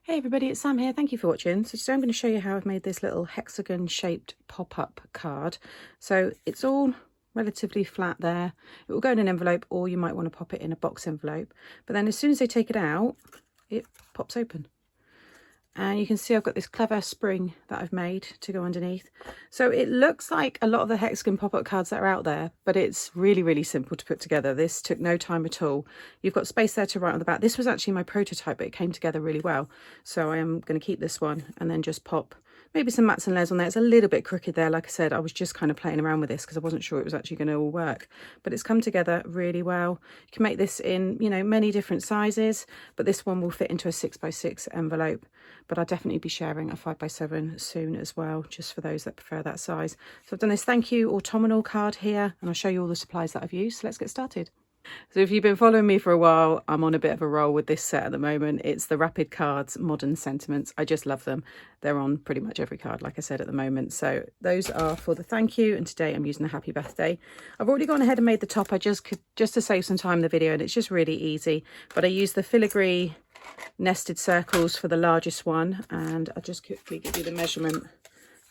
Hey everybody, it's Sam here. Thank you for watching. So today I'm going to show you how I've made this little hexagon shaped pop-up card. So it's all relatively flat there. It will go in an envelope, or you might want to pop it in a box envelope. But then as soon as they take it out, it pops open. And you can see I've got this clever spring that I've made to go underneath. So it looks like a lot of the hexagon pop-up cards that are out there, but it's really, really simple to put together. This took no time at all. You've got space there to write on the back. This was actually my prototype, but it came together really well. So I am going to keep this one and then just pop maybe some mats and layers on there. It's a little bit crooked there. Like I said, I was just kind of playing around with this because I wasn't sure it was actually going to all work. But it's come together really well. You can make this in, you know, many different sizes, but this one will fit into a 6x6 envelope. But I'll definitely be sharing a 5x7 soon as well, just for those that prefer that size. So I've done this thank you autumnal card here, and I'll show you all the supplies that I've used. So let's get started. So if you've been following me for a while, I'm on a bit of a roll with this set at the moment. It's the Rapid Cards Modern Sentiments. I just love them. They're on pretty much every card, like I said, at the moment. So those are for the thank you, and today I'm using a happy birthday. I've already gone ahead and made the top. I just to save some time in the video, and it's just really easy. But I used the filigree nested circles for the largest one, and I'll just quickly give you the measurement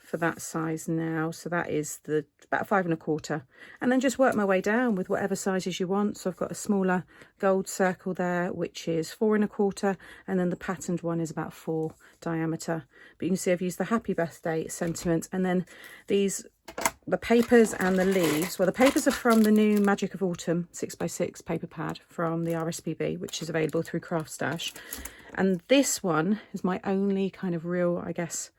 for that size now. So that is about 5 1/4, and then just work my way down with whatever sizes you want. So I've got a smaller gold circle there, which is 4 1/4, and then the patterned one is about 4 diameter. But you can see I've used the happy birthday sentiment, and then the papers and the leaves. Well, the papers are from the new Magic of Autumn 6x6 paper pad from the RSPB, which is available through Craft Stash. And this one is my only kind of real, I guess,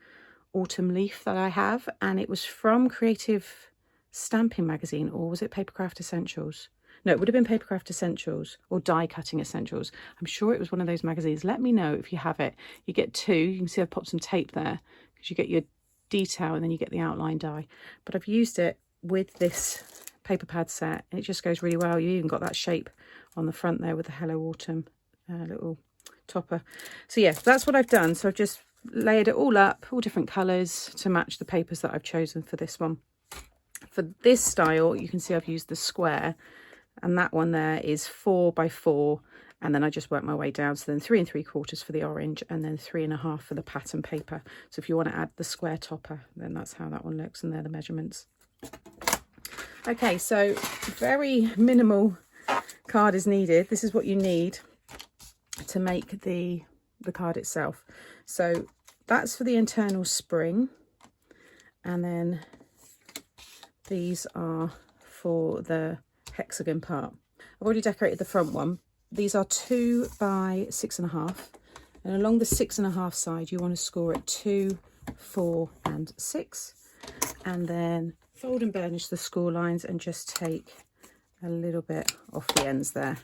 autumn leaf that I have, and it was from Creative Stamping Magazine, or was it Papercraft Essentials? No, it would have been Papercraft Essentials or Die Cutting Essentials. I'm sure it was one of those magazines. Let me know if you have it. You get 2. You can see I've popped some tape there because you get your detail and then you get the outline die. But I've used it with this paper pad set, and it just goes really well. You even got that shape on the front there with the Hello Autumn little topper. So yeah, that's what I've done. So I've just layered it all up, all different colours to match the papers that I've chosen for this one. For this style, you can see I've used the square, and that one there is 4 by 4, and then I just work my way down. So then 3 3/4 for the orange, and then 3 1/2 for the pattern paper. So if you want to add the square topper, then that's how that one looks, and they're the measurements. Okay, so very minimal card is needed. This is what you need to make the card itself. So that's for the internal spring, and then these are for the hexagon part. I've already decorated the front one. These are 2 by 6 1/2, and along the 6 1/2 side you want to score it 2, 4 and 6, and then fold and burnish the score lines and just take a little bit off the ends there.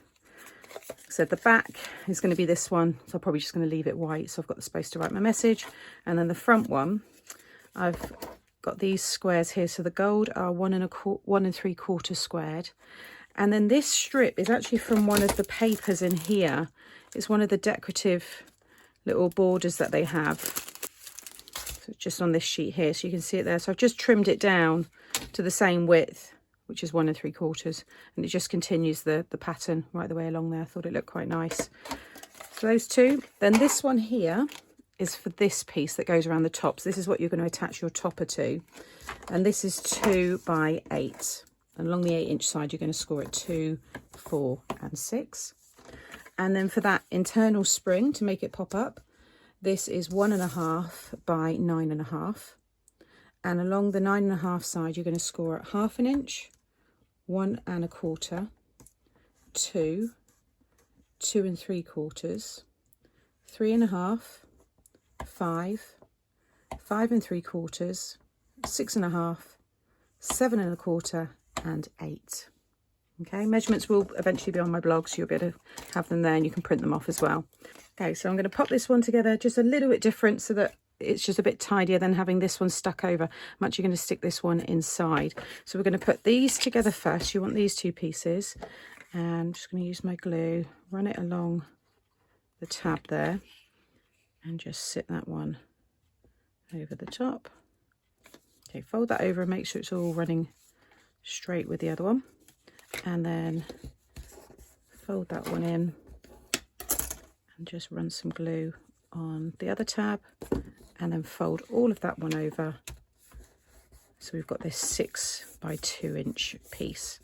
So the back is going to be this one, so I'm probably just going to leave it white so I've got the space to write my message. And then the front one, I've got these squares here. So the gold are 1 3/4 squared, and then this strip is actually from one of the papers in here. It's one of the decorative little borders that they have. So it's just on this sheet here, so you can see it there. So I've just trimmed it down to the same width, which is 1 3/4, and it just continues the pattern right the way along there. I thought it looked quite nice. So those two. Then this one here is for this piece that goes around the top. So this is what you're going to attach your topper to, and this is 2 by 8, and along the 8-inch side you're going to score it 2, 4 and 6. And then for that internal spring to make it pop up, this is 1 1/2 by 9 1/2, and along the 9 1/2 side you're going to score it 1/2 inch, 1 1/4, 2, 2 3/4, 3 1/2, 5, 5 3/4, 6 1/2, 7 1/4 and 8. Okay, measurements will eventually be on my blog, so you'll be able to have them there and you can print them off as well. Okay, so I'm going to pop this one together just a little bit different so that it's just a bit tidier than having this one stuck over. I'm actually going to stick this one inside. So we're going to put these together first. You want these 2 pieces, and I'm just going to use my glue, run it along the tab there, and just sit that one over the top. Okay, fold that over and make sure it's all running straight with the other one, and then fold that one in and just run some glue on the other tab, and then fold all of that one over. So we've got this 6 by 2 inch piece.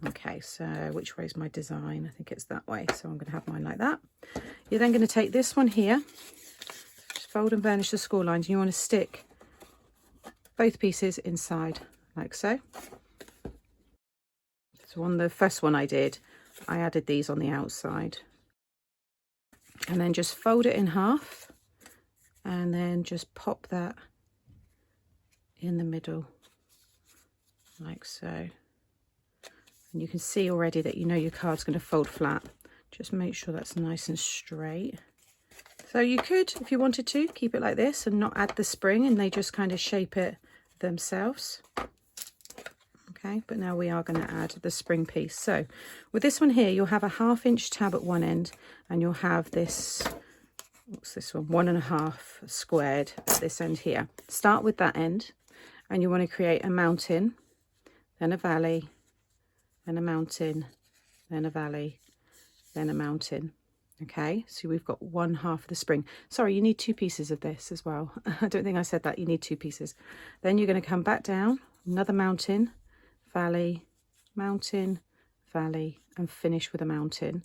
Okay, so which way is my design? I think it's that way, so I'm going to have mine like that. You're then going to take this one here, just fold and burnish the score lines, and you want to stick both pieces inside like so. So on the first one I did, I added these on the outside, and then just fold it in half and then just pop that in the middle like so. And you can see already that you know your card's going to fold flat. Just make sure that's nice and straight. So you could, if you wanted to, keep it like this and not add the spring, and they just kind of shape it themselves. Okay, but now we are going to add the spring piece. So with this one here, you'll have a 1/2 inch tab at one end, and you'll have this, what's this one, 1.5 squared at this end here. Start with that end, and you want to create a mountain, then a valley, then a mountain, then a valley, then a mountain. Okay, so we've got 1/2 of the spring. Sorry, you need 2 pieces of this as well. I don't think I said that. You need 2 pieces. Then you're going to come back down, another mountain, valley, mountain, valley, and finish with a mountain.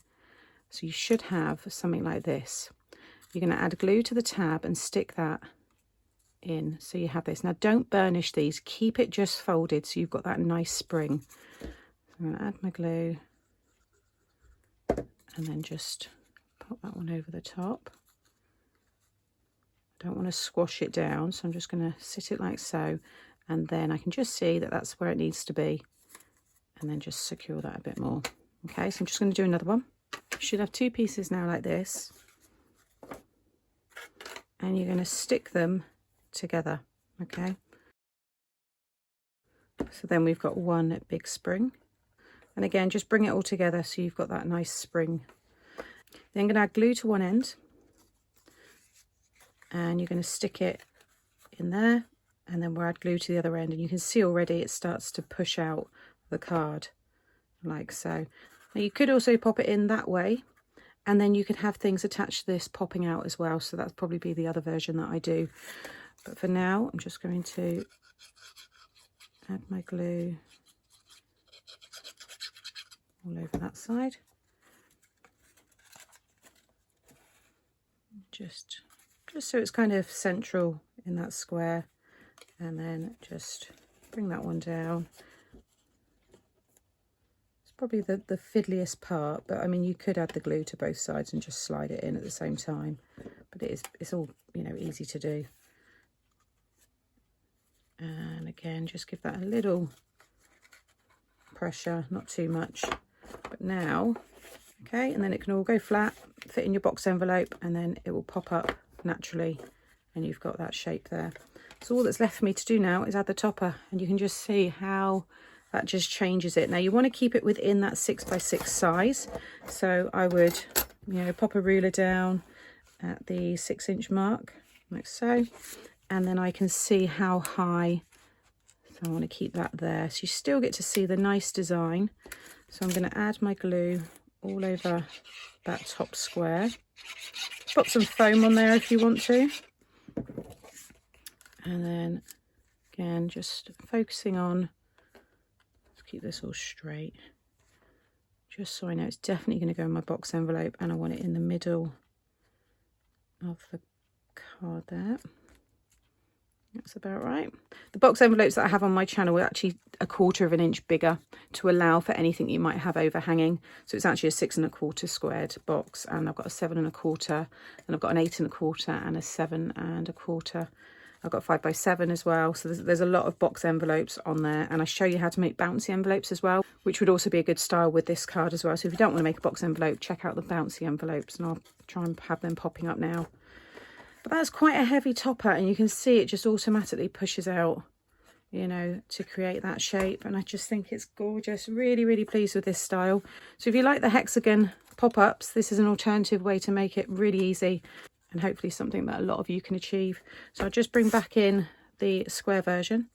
So you should have something like this. You're going to add glue to the tab and stick that in, so you have this. Now don't burnish these, keep it just folded so you've got that nice spring. So I'm going to add my glue and then just pop that one over the top. I don't want to squash it down, so I'm just going to sit it like so, and then I can just see that that's where it needs to be, and then just secure that a bit more. Okay, so I'm just going to do another one. You should have 2 pieces now like this, and you're going to stick them together. Okay, so then we've got one big spring, and again just bring it all together so you've got that nice spring. Then I'm going to add glue to one end, and you're going to stick it in there, and then we'll add glue to the other end, and you can see already it starts to push out the card like so. Now you could also pop it in that way, and then you could have things attached to this popping out as well, so that's probably be the other version that I do. But for now I'm just going to add my glue all over that side. Just so it's kind of central in that square, and then just bring that one down. It's probably the fiddliest part, but I mean you could add the glue to both sides and just slide it in at the same time, but it's all, you know, easy to do. And again just give that a little pressure, not too much. But now, okay, and then it can all go flat, fit in your box envelope, and then it will pop up naturally, and you've got that shape there. So all that's left for me to do now is add the topper, and you can just see how that just changes it. Now you want to keep it within that 6 by 6 size, so I would, you know, pop a ruler down at the 6 inch mark like so, and then I can see how high, so I want to keep that there so you still get to see the nice design. So I'm going to add my glue all over that top square. Put some foam on there if you want to. And then again, just focusing on, let's keep this all straight, just so I know it's definitely going to go in my box envelope, and I want it in the middle of the card there. That's about right. The box envelopes that I have on my channel are actually 1/4 inch bigger to allow for anything you might have overhanging. So it's actually a 6 1/4 squared box, and I've got a 7 1/4, and I've got an 8 1/4 and a 7 1/4. I've got 5 by 7 as well. So there's a lot of box envelopes on there, and I show you how to make bouncy envelopes as well, which would also be a good style with this card as well. So if you don't want to make a box envelope, check out the bouncy envelopes, and I'll try and have them popping up now. But that's quite a heavy topper, and you can see it just automatically pushes out, you know, to create that shape. And I just think it's gorgeous. Really, really pleased with this style. So if you like the hexagon pop-ups, this is an alternative way to make it really easy, and hopefully something that a lot of you can achieve. So I'll just bring back in the square version.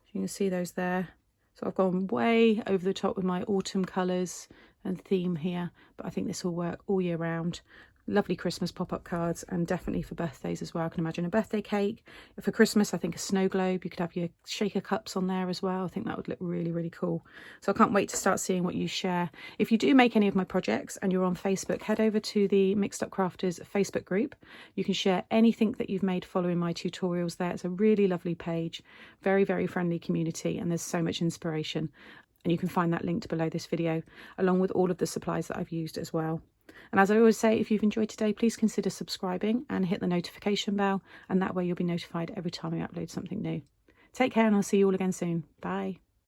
You can see those there. So I've gone way over the top with my autumn colours and theme here, but I think this will work all year round. Lovely Christmas pop-up cards, and definitely for birthdays as well. I can imagine a birthday cake. For Christmas, I think a snow globe. You could have your shaker cups on there as well. I think that would look really, really cool. So I can't wait to start seeing what you share. If you do make any of my projects and you're on Facebook, head over to the Mixed Up Crafters Facebook group. You can share anything that you've made following my tutorials there. It's a really lovely page, very, very friendly community, and there's so much inspiration. And you can find that linked below this video, along with all of the supplies that I've used as well. And as I always say, if you've enjoyed today, please consider subscribing and hit the notification bell, and that way you'll be notified every time I upload something new. Take care, and I'll see you all again soon. Bye.